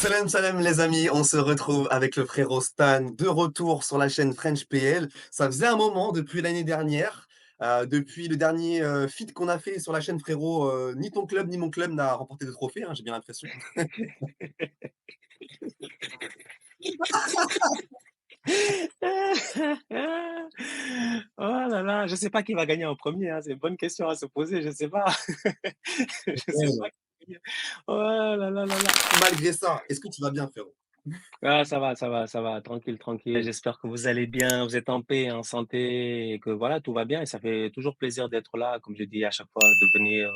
Salam salam les amis, on se retrouve avec le frérot Stan de retour sur la chaîne French PL. Ça faisait un moment depuis l'année dernière, depuis le dernier feat qu'on a fait sur la chaîne frérot, ni ton club ni mon club n'a remporté de trophée, hein, j'ai bien l'impression. Oh là là, je sais pas qui va gagner en premier, hein, c'est une bonne question à se poser, je sais pas. Je sais pas Ouais. qui va gagner. Oh là là là là. Malgré ça, est-ce que tu vas bien frérot? Ah, ça va, ça va, ça va, tranquille, tranquille. J'espère que vous allez bien, vous êtes en paix, en santé et que voilà, tout va bien et ça fait toujours plaisir d'être là, comme je dis à chaque fois, de venir,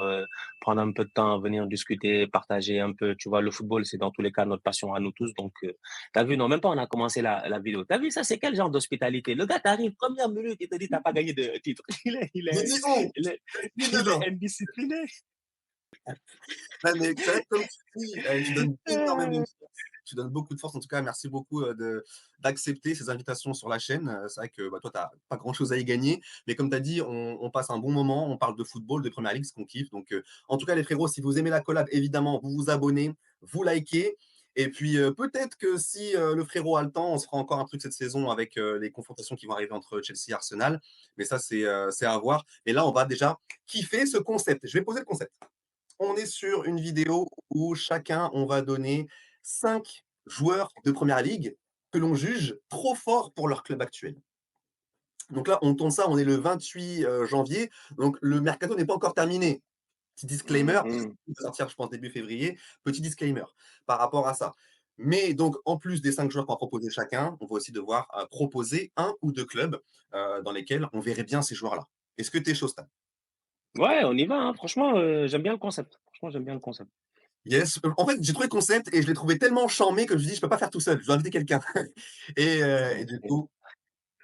prendre un peu de temps, venir discuter, partager un peu. Tu vois, le football, c'est dans tous les cas notre passion à nous tous. Donc, tu vu, non, même pas on a commencé la vidéo. T'as vu ça, c'est quel genre d'hospitalité? Le gars t'arrive, première minute, il te dit: «Tu pas gagné de titre». J'ai dit: «Oh!» Il est Ni il est dedans. indiscipliné. Ouais, mais c'est vrai que comme tu dis, tu donnes énormément de force. Tu donnes beaucoup de force. En tout cas, merci beaucoup, d'accepter ces invitations sur la chaîne. C'est vrai que, bah, toi, tu as pas grand-chose à y gagner, mais comme tu as dit, on passe un bon moment, on parle de football, de Première Ligue, ce qu'on kiffe. Donc, en tout cas, les frérots, si vous aimez la collab, évidemment, vous vous abonnez, vous likez et puis, peut-être que si, le frérot a le temps, on se fera encore un truc cette saison avec, les confrontations qui vont arriver entre Chelsea et Arsenal. Mais ça, c'est à voir. Et là, on va déjà kiffer ce concept. Je vais poser le concept. On est sur une vidéo où chacun, on va donner 5 joueurs de première ligue que l'on juge trop forts pour leur club actuel. Donc là, on tourne ça, on est le 28 janvier, donc le mercato n'est pas encore terminé. Petit disclaimer, Mmh. il va sortir, je pense, début février. Petit disclaimer par rapport à ça. Mais donc, en plus des 5 joueurs qu'on va proposer chacun, on va aussi devoir proposer un ou 2 clubs dans lesquels on verrait bien ces joueurs-là. Est-ce que tu es chaud, Stan? Ouais, on y va, hein. Franchement, j'aime bien le concept. Franchement, j'aime bien le concept. Yes. En fait, j'ai trouvé le concept et je l'ai trouvé tellement charmé que je me suis dit: «Je peux pas faire tout seul, je dois inviter quelqu'un» et du coup,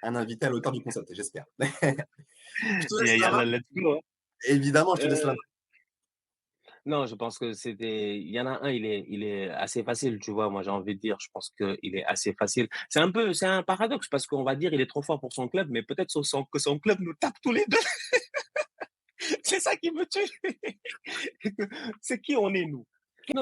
un invité à l'auteur du concept, j'espère. Je te laisse la main. Yallah, let's go, hein. Évidemment, je te laisse la main. Non, je pense que c'était il y en a un, il est assez facile, tu vois? Moi, j'ai envie de dire, je pense qu'il est assez facile. C'est un paradoxe parce qu'on va dire il est trop fort pour son club, mais peut-être que son club nous tape tous les 2. C'est ça qui me tue. C'est qui on est, nous?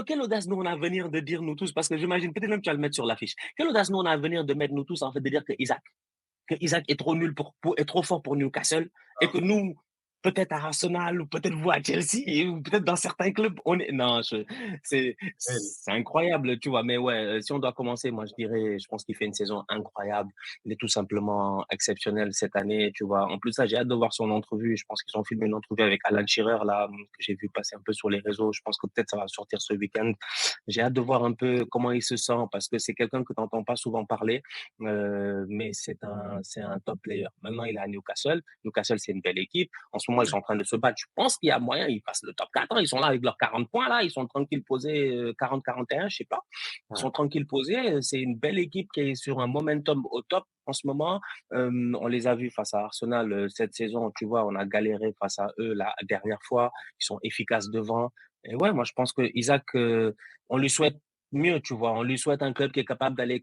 Quelle audace nous on a à venir de dire nous tous, parce que j'imagine peut-être même tu vas le mettre sur l'affiche. Quelle audace nous on a à venir de mettre nous tous, en fait, de dire que Isaac est trop nul est trop fort pour Newcastle et que nous, peut-être à Arsenal ou peut-être vous à Chelsea ou peut-être dans certains clubs, on est. Non, Ouais. c'est incroyable, tu vois. Mais ouais, si on doit commencer, moi je dirais, je pense qu'il fait une saison incroyable. Il est tout simplement exceptionnel cette année, tu vois. En plus, ça, j'ai hâte de voir son entrevue. Je pense qu'ils ont filmé une entrevue avec Alan Shearer, là, que j'ai vu passer un peu sur les réseaux. Je pense que peut-être ça va sortir ce week-end. J'ai hâte de voir un peu comment il se sent parce que c'est quelqu'un que tu n'entends pas souvent parler. Mais c'est un top player. Maintenant, il est à Newcastle. Newcastle, c'est une belle équipe. En ce moment, ils sont en train de se battre. Je pense qu'il y a moyen, ils passent le top 4, hein. Ils sont là avec leurs 40 points, là. Ils sont tranquilles posés, 40-41, je sais pas. Ils Ouais. sont tranquilles posés. C'est une belle équipe qui est sur un momentum au top en ce moment. On les a vus face à Arsenal cette saison. Tu vois, on a galéré face à eux la dernière fois. Ils sont efficaces devant. Et ouais, moi, je pense que Isaac, on lui souhaite mieux, tu vois. On lui souhaite un club qui est capable d'aller.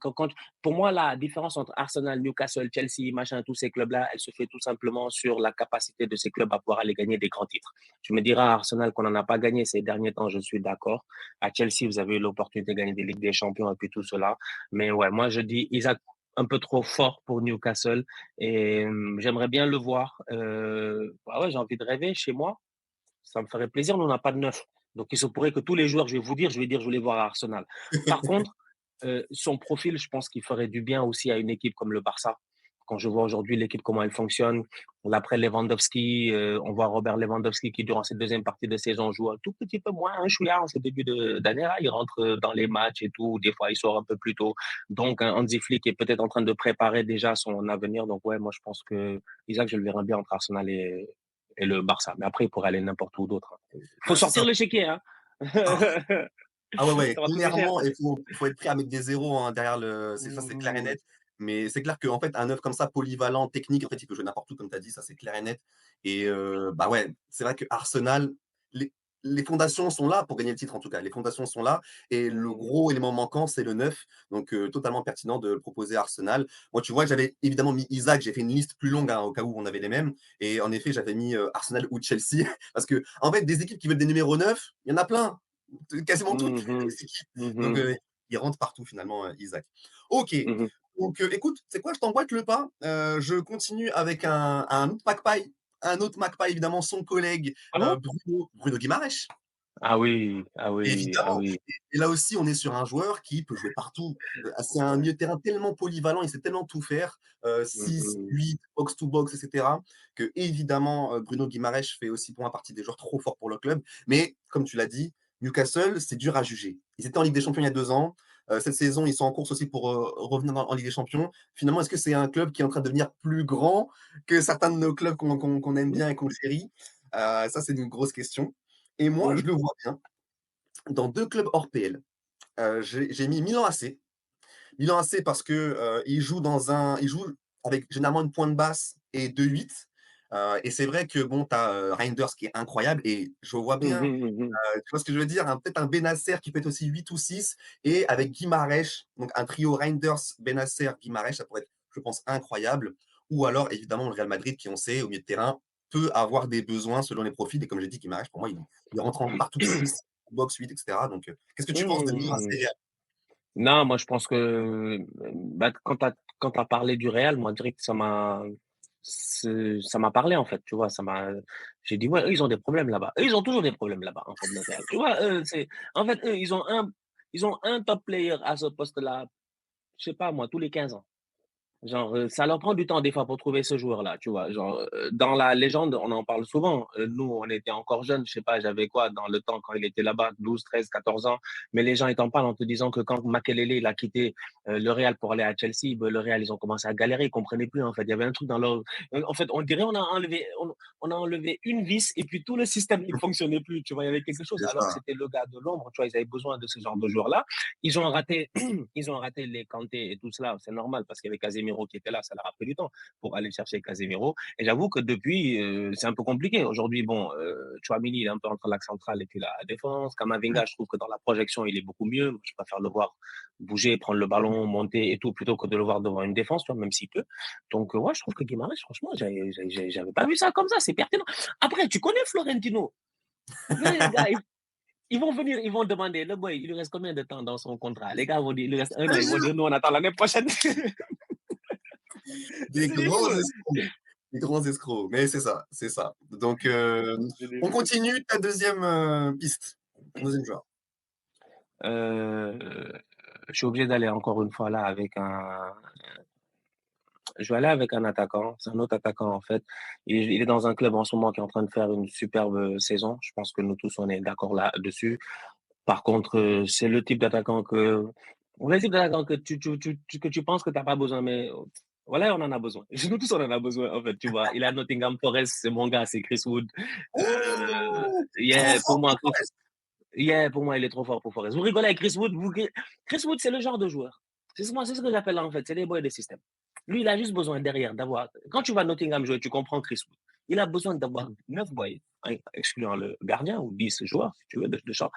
Pour moi, la différence entre Arsenal, Newcastle, Chelsea, machin, tous ces clubs-là, elle se fait tout simplement sur la capacité de ces clubs à pouvoir aller gagner des grands titres. Tu me diras, Arsenal, qu'on n'en a pas gagné ces derniers temps, je suis d'accord. À Chelsea, vous avez eu l'opportunité de gagner des Ligues des Champions et puis tout cela. Mais ouais, moi, je dis Isaac un peu trop fort pour Newcastle et j'aimerais bien le voir. Bah ouais, j'ai envie de rêver chez moi. Ça me ferait plaisir, mais on n'a pas de neuf. Donc, il se pourrait que tous les joueurs, je vais vous dire, je vais dire, je vais les voir à Arsenal. Par contre, son profil, je pense qu'il ferait du bien aussi à une équipe comme le Barça. Quand je vois aujourd'hui l'équipe, comment elle fonctionne, l'après Lewandowski, on voit Robert Lewandowski qui, durant cette deuxième partie de saison, joue un tout petit peu moins, un chouïa en ce début d'année. Là, il rentre dans les matchs et tout. Des fois, il sort un peu plus tôt. Donc, Hansi Flick est peut-être en train de préparer déjà son avenir. Donc, ouais, moi, je pense que Isaac, je le verrai bien entre Arsenal et le Barça. Mais après, il pourrait aller n'importe où d'autre, hein. Faut Bah, c'est ça. sortir le chéquier, hein. Ah, ah ouais, ouais, Ça va coûter cher. clairement, il faut être prêt à mettre des zéros, hein, derrière le c'est ça, c'est clair et Mmh. net. Mais c'est clair qu'en fait, un neuf comme ça, polyvalent, technique, en fait, il peut jouer n'importe où, comme tu as dit, ça, c'est clair et net. Et bah, ouais, c'est vrai que Arsenal, les les fondations sont là pour gagner le titre, en tout cas. Les fondations sont là et le Mmh. gros élément manquant, c'est le 9. Donc totalement pertinent de le proposer à Arsenal. Moi, tu vois, j'avais évidemment mis Isaac, j'ai fait une liste plus longue, hein, au cas où on avait les mêmes et en effet, j'avais mis, Arsenal ou Chelsea parce que en fait, des équipes qui veulent des numéros 9, il y en a plein. Quasiment toutes Mmh mh. les équipes. Mmh Donc mh. il rentre partout finalement, Isaac. OK, Mmh mh. donc écoute, c'est quoi? Je t'emboîte le pas, je continue avec un autre Magpie évidemment, son collègue, Ah bon? Bruno Guimaraes. Ah oui, ah oui, ah Évidemment, oui. et là aussi, on est sur un joueur qui peut jouer partout. C'est un milieu de terrain tellement polyvalent, il sait tellement tout faire, Mmh 6, mh. 8, box to box et cetera, qu'évidemment, Bruno Guimaraes fait aussi pour moi partie des joueurs trop forts pour le club. Mais comme tu l'as dit, Newcastle, c'est dur à juger. Ils étaient en Ligue des Champions il y a 2 ans, cette saison, ils sont en course aussi pour, revenir en Ligue des Champions. Finalement, est-ce que c'est un club qui est en train de devenir plus grand que certains de nos clubs qu'on aime bien et qu'on chérit? Ça, c'est une grosse question, et moi, Mmh je mh. le vois bien dans 2 clubs hors PL. J'ai mis Milan AC. Milan AC parce que, il joue avec généralement une pointe basse et 2-8, et c'est vrai que bon, tu as, Reinders qui est incroyable, et je vois Mmh bien, mh, mmh mh. tu vois ce que je veux dire? Peut-être un Benacer qui peut être aussi 8 ou 6, et avec Guimarães, donc un trio Reinders, Benacer, Guimarães, ça pourrait être, je pense, incroyable. Ou alors évidemment le Real Madrid qui, on sait, au milieu de terrain, peut avoir des besoins selon les profils, et comme j'ai dit, Guimarães pour moi, il rentre en partout, 6, box 8 et cetera, donc qu'est-ce que tu penses de Milan Mmh. AC Real? Non, moi je pense que, bah, quand tu as parlé du Real, moi direct ça m'a parlé en fait, tu vois? J'ai dit: «Ouais, eux, ils ont des problèmes là-bas». Eux, ils ont toujours des problèmes là-bas, en fait, le Real. Tu vois? En fait, eux, ils ont un top player à ce poste-là, je sais pas moi, tous les 15 ans. Genre, ça leur prend du temps des fois pour trouver ce joueur-là, tu vois? Genre, dans la légende, on en parle souvent. Nous, on était encore jeunes, je sais pas, j'avais quoi dans le temps quand il était là-bas, 12, 13, 14 ans. Mais les gens, ils t'en parlent en te disant que quand Makelele, il a quitté, le Real pour aller à Chelsea, le Real, ils ont commencé à galérer, ils comprenaient plus, en fait. Il y avait un truc dans leur en fait, on dirait on a enlevé une vis et puis tout le système, il fonctionnait plus, tu vois? Il y avait quelque chose C'est alors que ça. c'était le gars de l'ombre, tu vois? Ils avaient besoin de ce genre de joueur-là. Ils ont raté ils ont raté les Kanté et tout cela, c'est normal parce qu'il y avait Casemiro qui était là, ça leur a pris du temps pour aller chercher Casemiro. Et j'avoue que depuis, c'est un peu compliqué. Aujourd'hui, bon, Tchouaméni, il est un peu entre l'axe central et puis la défense. Kamavinga, je trouve que dans la projection, il est beaucoup mieux. Je préfère le voir bouger, prendre le ballon, monter et tout, plutôt que de le voir devant une défense, tu vois, même s'il peut. Donc, ouais, je trouve que Guimarães, franchement, j'avais pas vu ça comme ça, c'est pertinent. Après, tu connais Florentino. Les gars, ils vont venir, ils vont demander, le boy, il lui reste combien de temps dans son contrat? Les gars vont dire, il lui reste un Je an. te Ils vont jure, dire, nous, on attend l'année prochaine. des C'est des grands fous. escrocs, des grands escrocs, mais c'est ça, c'est ça. Donc C'est des on fous. continue, ta deuxième piste, ton 2e joueur. Euh, je suis obligé d'aller encore une fois là avec je vais aller avec un attaquant. C'est un autre attaquant, en fait. Il est dans un club en ce moment qui est en train de faire une superbe saison. Je pense que nous tous, on est d'accord là-dessus. Par contre, c'est le type d'attaquant que que tu penses que tu n'as pas besoin, mais voilà, on en a besoin. Nous tous, on en a besoin, en fait, tu vois. Il est à Nottingham Forest, c'est mon gars, c'est Chris Wood. Trop Yeah, pour fort moi, pour Forest. yeah, pour moi, il est trop fort pour Forest. Vous rigolez avec Chris Wood, Chris Wood, c'est le genre de joueur. C'est ce que j'appelle en fait, c'est des boys de système. Lui, il a juste besoin derrière d'avoir. Quand tu vas à Nottingham jouer, tu comprends Chris Wood. Il a besoin d'avoir 9 boys, hein, excluant le gardien, ou 10 joueurs, si tu veux, de champ,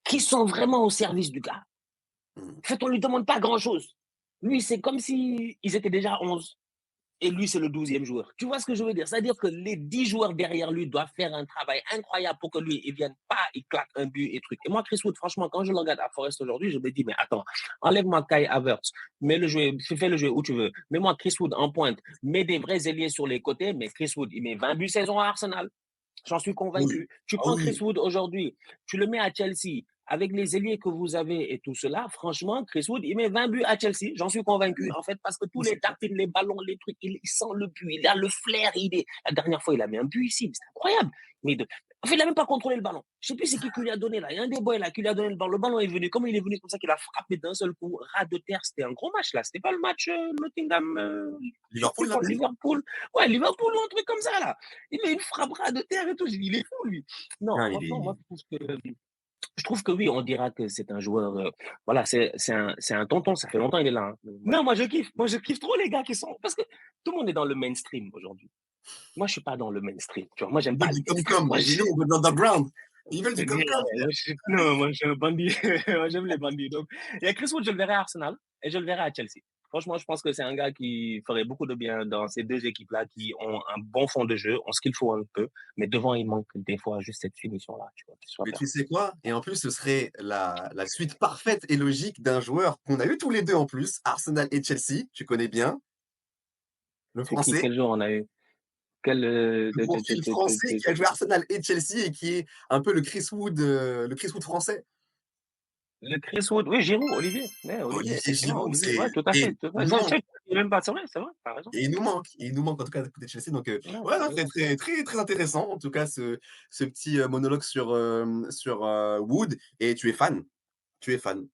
qui sont vraiment au service du gars. Mmh. En fait, on lui demande pas grand-chose. Lui, c'est comme si ils étaient déjà 11 et lui, c'est le 12e joueur. Tu vois ce que je veux dire? C'est-à-dire que les 10 joueurs derrière lui doivent faire un travail incroyable pour que lui, il vienne pas, il claque un but et truc. Et moi, Chris Wood, franchement, quand je le regarde à Forest aujourd'hui, je me dis, mais attends, enlève-moi Kai Havertz, fais-le jouer où tu veux. Mets-moi Chris Wood en pointe, mets des vrais ailiers sur les côtés, mais Chris Wood, il met 20 buts saison à Arsenal. J'en suis Oui. convaincu. Tu Ah prends Chris oui. Wood aujourd'hui, tu le mets à Chelsea, avec les ailiers que vous avez et tout cela, franchement, Chris Wood, il met 20 buts à Chelsea. J'en suis convaincu, Oui, en fait, parce que tous oui, c'est les clair. tartines, les ballons, les trucs, il sent le but, il a le flair. La dernière fois, il a mis un but ici, c'est incroyable. En fait, il n'a même pas contrôlé le ballon. Je ne sais plus c'est qui lui a donné là. Il y a un des boys là qui lui a donné le ballon. Le ballon est venu. Comment il est venu comme ça qu'il a frappé d'un seul coup, ras de terre. C'était un gros match là. C'était pas le match Nottingham, je sais Liverpool plus là, quoi, tu dis? Liverpool. Ouais, Liverpool ou un truc comme ça là. Il met une frappe ras de terre et tout. J'ai dit, il est fou lui. Non, Ah, franchement, moi, je trouve que oui, on dira que c'est un joueur, voilà, c'est un tonton, ça fait longtemps qu'il est là, hein. Non, moi je kiffe trop les gars qui sont parce que tout le monde est dans le mainstream aujourd'hui. Moi, je suis pas dans le mainstream, tu vois? Moi, j'aime ils pas veulent le du mainstream. com-com, Moi, et nous, on veut de l'underground. Ils veulent du com-com, frère. non, moi, je suis un bandit. Moi, j'aime les bandits, donc il y a Chris Wood, je le verrai à Arsenal et je le verrai à Chelsea. Franchement, je pense que c'est un gars qui ferait beaucoup de bien dans ces 2 équipes-là qui ont un bon fond de jeu, ont ce qu'il faut un peu, mais devant, il manque des fois juste cette finition-là, tu vois, qui soit Mais tu percutée. sais quoi? Et en plus, ce serait la suite parfaite et logique d'un joueur qu'on a eu tous les 2 en plus, Arsenal et Chelsea, tu connais bien, le C'est qui? français. Quel jour on a eu? Quel, Le profil français qui a joué Arsenal et Chelsea et qui est un peu le Chris Wood français. le Chris Wood, oui, Giroud, Olivier. Ouais, Olivier, Olivier effectivement, Giroud, Olivier. c'est Ouais, tout à et fait, tout à fait. il nous Ça, manque même pas, c'est vrai, tu raison. il nous manque en tout cas du côté de Chelsea donc Ouais, ouais, non, c'est vrai, c'est vrai. très intéressant en tout cas ce petit, monologue sur, Wood et tu es fan,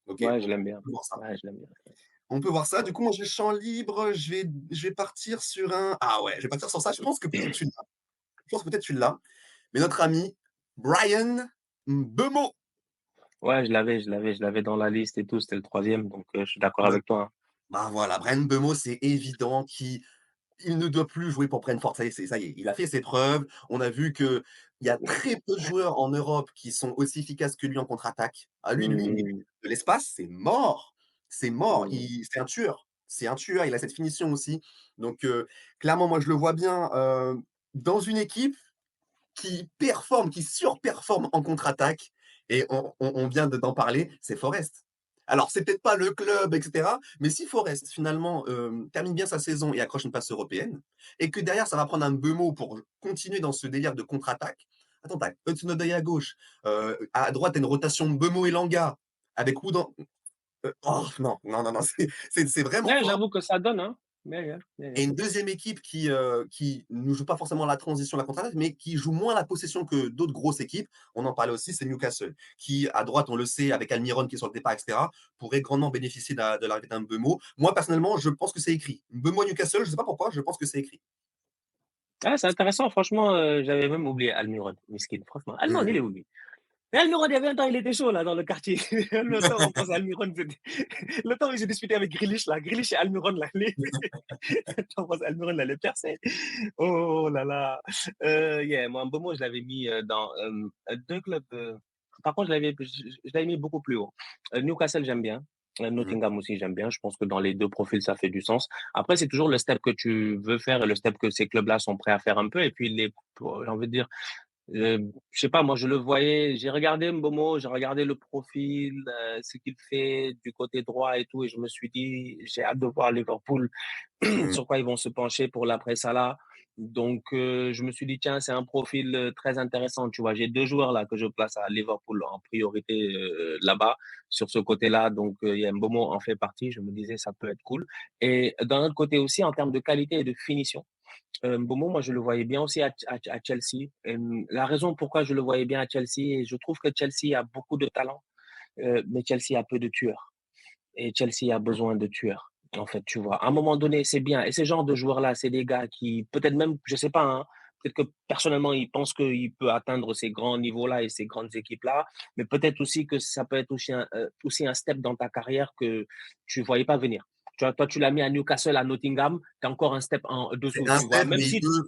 OK, Ouais, je donc l'aime bien. on peut voir ça. Ouais, je l'aime bien. On peut voir ça, du coup, moi j'ai le champ libre, je vais partir sur un ah ouais, je vais partir sur ça, je pense que peut-être tu l'as. Je pense que peut-être tu l'as, mais notre ami Brian Mbeumo. Ouais, je l'avais dans la liste et tout, c'était le troisième, donc je suis d'accord avec toi, hein. Bah, voilà, Bryan Mbeumo, c'est évident qu'il ne doit plus jouer pour Brentford. Ça y est, il a fait ses preuves. On a vu qu'il y a très peu de joueurs en Europe qui sont aussi efficaces que lui en contre-attaque. À lui, Mmh, de l'espace, c'est mort. C'est mort. mmh. C'est un tueur. C'est un tueur. Il a cette finition aussi. Donc, clairement, moi, je le vois bien dans une équipe qui performe, qui surperforme en contre-attaque et on vient d'en parler, c'est Forest. Alors c'est peut-être pas le club et cetera, mais si Forest finalement, termine bien sa saison et accroche une place européenne et que derrière ça va prendre un Mbeumo pour continuer dans ce délire de contre-attaque. Attends, tu as Hudson-Odoi à gauche, à droite tu as une rotation Mbeumo et Elanga avec Wood en oh non, c'est vraiment Ouais, fort. j'avoue que ça donne, hein. Yeah. Et une deuxième équipe qui ne joue pas forcément la transition, la contre-attaque, mais qui joue moins la possession que d'autres grosses équipes. On en parlait aussi, c'est Newcastle, qui à droite, on le sait, avec Almiron qui est sur le départ, etc., pourrait grandement bénéficier de l'arrivée d'un Mbeumo. Moi, personnellement, je pense que c'est écrit. Mbeumo à Newcastle, je ne sais pas pourquoi, je pense que c'est écrit. Ah, c'est intéressant, franchement, j'avais même oublié Almiron, miskin, franchement. Almiron, il est Mhm. où lui? Mais Almiron, il y avait un temps, il était chaud là dans le quartier. Le temps, on pense à Almiron, c'était le temps où j'ai discuté avec Grealish là, Grealish et Almiron là, on pense à Almiron là, les percés. Oh là là. Yeah, moi, Mbeumo, je l'avais mis dans 2 clubs. Par contre, je l'avais mis beaucoup plus haut. Newcastle, j'aime bien. Mhm. Nottingham aussi, j'aime bien. Je pense que dans les 2 profils, ça fait du sens. Après, c'est toujours le step que tu veux faire et le step que ces clubs-là sont prêts à faire un peu. Et puis, j'ai envie de dire, je sais pas, moi, je le voyais. J'ai regardé Mbomo, j'ai regardé le profil, ce qu'il fait du côté droit et tout. Et je me suis dit, j'ai hâte de voir Liverpool Mhm. sur quoi ils vont se pencher pour l'après Salah. Donc, je me suis dit, tiens, c'est un profil très intéressant. Tu vois, j'ai 2 joueurs là que je place à Liverpool en priorité là-bas, sur ce côté-là. Donc, il y a Mbomo en fait partie. Je me disais, ça peut être cool. Et d'un autre côté aussi, en termes de qualité et de finition, Mbomo, moi, je le voyais bien aussi à Chelsea. La raison pourquoi je le voyais bien à Chelsea, et je trouve que Chelsea a beaucoup de talent, mais Chelsea a peu de tueurs. Et Chelsea a besoin de tueurs, en fait, tu vois. À un moment donné, c'est bien. Et ces genres de joueurs-là, c'est des gars qui, peut-être même, je sais pas, hein, peut-être que personnellement, ils pensent qu'il peut atteindre ces grands niveaux-là et ces grandes équipes-là, mais peut-être aussi que ça peut être aussi un step dans ta carrière que tu voyais pas venir. Tu vois, toi, tu l'as mis à Newcastle, à Nottingham, tu as encore un step en C'est dessous, un tu vois. step, Même mais il si peut.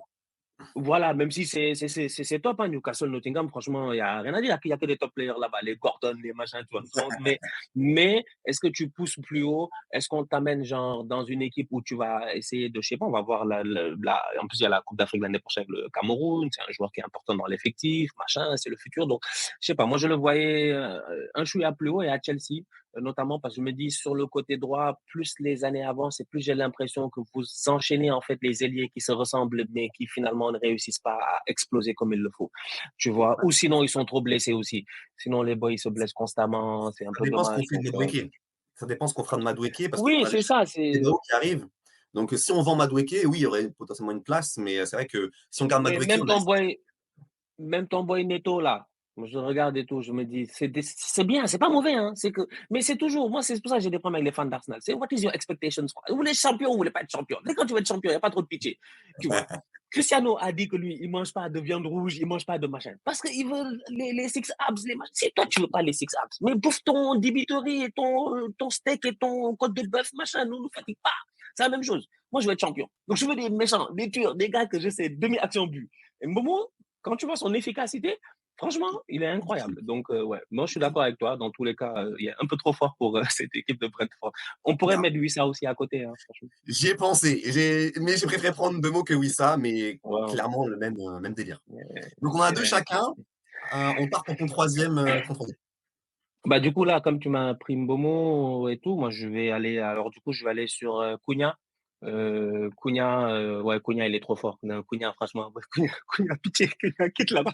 voilà, même si c'est top, hein, Newcastle, Nottingham, franchement, il y a rien à dire. Il y a que des top players là-bas, les Gordon, les machins, tu vois. Mais est-ce que tu pousses plus haut? Est-ce qu'on t'amène genre dans une équipe où tu vas essayer de, je sais pas, on va voir en plus il y a la Coupe d'Afrique l'année prochaine avec le Cameroun, c'est un joueur qui est important dans l'effectif, machin, c'est le futur. Donc, je sais pas, moi je le voyais un chouïa plus haut et à Chelsea, notamment parce que je me dis sur le côté droit, plus les années avancent et plus j'ai l'impression que vous enchaînez en fait les ailiers qui se ressemblent mais qui finalement ne réussissent pas à exploser comme il le faut. Tu vois, ou sinon ils sont trop blessés aussi. Sinon les boys ils se blessent constamment, c'est un Ça peu dépend ce qu'on dommage. fait de Donc Madueke. Ça dépend ce qu'on fera de Madueke parce qu'on oui, a c'est ça, Pedro qui arrive. Donc si on vend Madueke, oui, il y aurait potentiellement une place, mais c'est vrai que si on garde mais Madueke, même on a ton boy Même ton boy Neto là, moi je le regarde et tout, je me dis, c'est bien, c'est pas mauvais, hein. Mais c'est toujours, moi c'est pour ça que j'ai des problèmes avec les fans d'Arsenal. C'est what is your expectations, quoi. Vous voulez être champion, vous voulez pas être champion. Dès quand tu veux être champion, il n'y a pas trop de pitié, tu vois. Cristiano a dit que lui, il mange pas de viande rouge, il mange pas de machin. Parce qu'il veut les six abs, les machins. Si toi, tu veux pas les six abs, mais bouffe ton débitory et ton steak et ton côte de bœuf, machin, nous fatigue pas. C'est la même chose. Moi, je veux être champion. Donc, je veux des méchants, des tueurs, des gars que je sais, demi-action but. Et Momo, quand tu vois son efficacité, Franchement, il est incroyable. Donc, ouais, moi, je suis d'accord avec toi. Dans tous les cas, il est un peu trop fort pour cette équipe de Brentford. On pourrait Non, mettre Wissa aussi à côté, hein, franchement. j'y ai pensé, mais j'ai préféré prendre Mbeumo que Wissa, mais Ouais, clairement le même délire. ouais, Donc on a 2 ouais. chacun, on part pour ton 3e. Bah, du coup, là, comme tu m'as pris Mbeumo et tout, moi, je vais aller sur, Cunha. Cunha, ouais, Cunha, il est trop fort. Non, Cunha, franchement, ouais, Cunha, pitié, Cunha, quitte là-bas.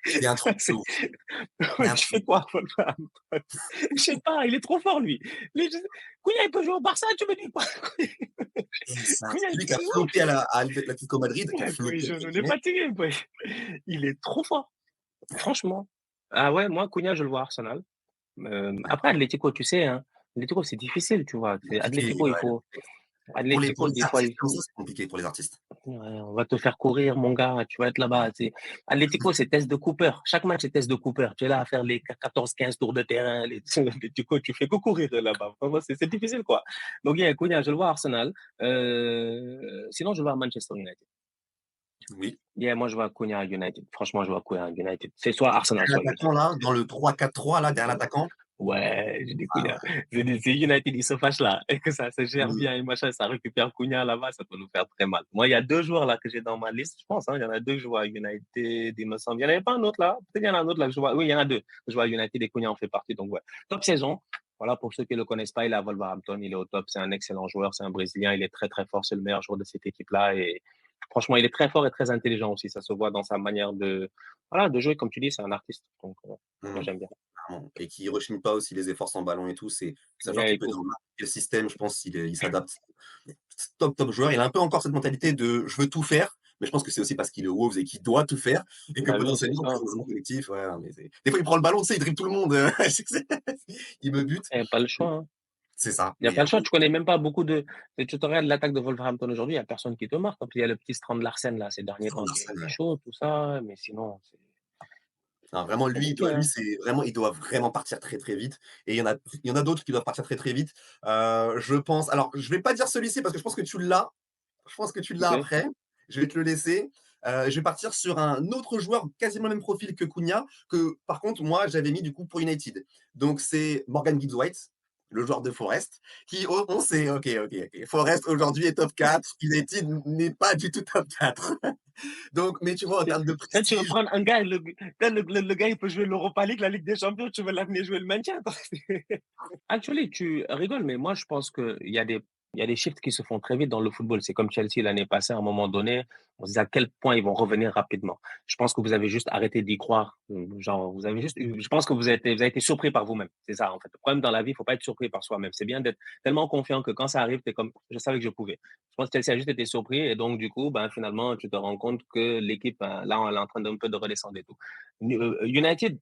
Il y a un truc de C'est ouf, il y a un Tu truc fais quoi, Wolverhampton? Je sais pas, il est trop fort, lui. Les Cunha, il peut jouer au Barça, tu me dis quoi? et c'est un Cunha, il celui qui peut a flotté à l'Atlético Madrid, qui a oui, flotté entre on est guillemets. fatigué, wesh. Il est trop fort, franchement. Ah ouais, moi, Cunha, je le vois à Arsenal. Après D'accord. Atlético, tu sais, hein, Atlético, c'est difficile, tu vois? C'est Compliqué, Atlético, il ouais, le faut contexte. Pour Atlético, les des fois, artistes comme ça, c'est compliqué pour les artistes. ouais, on va te faire courir, mon gars, tu vas être là-bas. Atlético, c'est test de Cooper. Chaque match, c'est test de Cooper. Tu es là à faire les 14-15 tours de terrain. Atlético, tu fais que courir là-bas. Vraiment, c'est difficile, quoi. Donc, il y a Cunha, je le vois à Arsenal. Sinon, je le vois à Manchester United. Oui. Yeah, moi, je vois Cunha à United. Franchement, je vois Cunha à United. C'est soit Donc Arsenal, soit derrière United. l'attaquant là, dans le 3-4-3 là, derrière l'attaquant. Ouais, j'ai des Ah Cunha. ouais, C'est United, ils se fâchent là, et que ça se gère oui, bien et machin, ça récupère Cunha là-bas, ça peut nous faire très mal. Moi, il y a 2 joueurs là que j'ai dans ma liste, je pense, hein, il y en a 2 que je vois à United, il me semble. Il y en avait pas un autre là? Peut-être il y en a un autre là que je vois. Oui, il y en a 2 que je vois à United et Cunha en fait partie. Donc ouais. Top saison. Voilà, pour ceux qui le connaissent pas, il est à Wolverhampton, il est au top, c'est un excellent joueur, c'est un Brésilien, il est très très fort, c'est le meilleur joueur de cette équipe-là et franchement, il est très fort et très intelligent aussi, ça se voit dans sa manière de voilà, de jouer comme tu dis, c'est un artiste. Donc moi mmh, j'aime bien. clairement et qui rechigne pas aussi les efforts sans ballon et tout, c'est un joueur Yeah, qui et peut tout. dans n'importe quel système, je pense, il s'adapte. Top, top joueur. Il a un peu encore cette mentalité de: «Je veux tout faire», mais je pense que c'est aussi parce qu'il est Wolves et qu'il doit tout faire et que Bah oui, c'est potentiellement ça. après dans un collectif, ouais, non mais c'est des fois il prend le ballon, tu sais, il dribble tout le monde, il me bute. Il y a pas le choix, hein. C'est ça, Il y a mais pas le choix. après Tu connais même pas beaucoup de tu te regardes l'attaque de Wolverhampton aujourd'hui, il y a personne qui te marque. En plus, il y a le petit Strand Larsen là, ces derniers temps, qui est ouais. chaud, tout ça, mais sinon, Non, vraiment c'est compliqué, lui, hein. c'est vraiment il doit vraiment partir très, très vite et il y en a d'autres qui doivent partir très, très vite. Je pense alors je vais pas dire celui-ci parce que je pense que tu l'as. Je pense que tu l'as OK, après. Je vais te le laisser. Je vais partir sur un autre joueur quasiment le même profil que Cunha, que par contre moi j'avais mis du coup pour United. Donc c'est Morgan Gibbs-White, le joueur de Forest, qui on sait OK, OK, OK. Forest aujourd'hui est top 4, United n'est pas du tout top 4. Donc mais tu vois en c'est termes de là, tu veux prestige, prendre un gars, le gars, il peut jouer l'Europa League, la Ligue des Champions, tu veux l'amener jouer le maintien? Actually, tu rigoles, mais moi, je pense il y a des shifts qui se font très vite dans le football. C'est comme Chelsea l'année passée, à un moment donné, on se dit à quel point ils vont revenir rapidement. Je pense que vous avez juste arrêté d'y croire. Genre, je pense que vous avez été surpris par vous-même. C'est ça, en fait. Le problème dans la vie, il faut pas être surpris par soi-même. C'est bien d'être tellement confiant que quand ça arrive, t'es comme, je savais que je pouvais. Je pense que Chelsea a juste été surpris et donc, du coup, ben, finalement, tu te rends compte que l'équipe, ben, là, elle est en train d'un peu de redescendre et tout. United,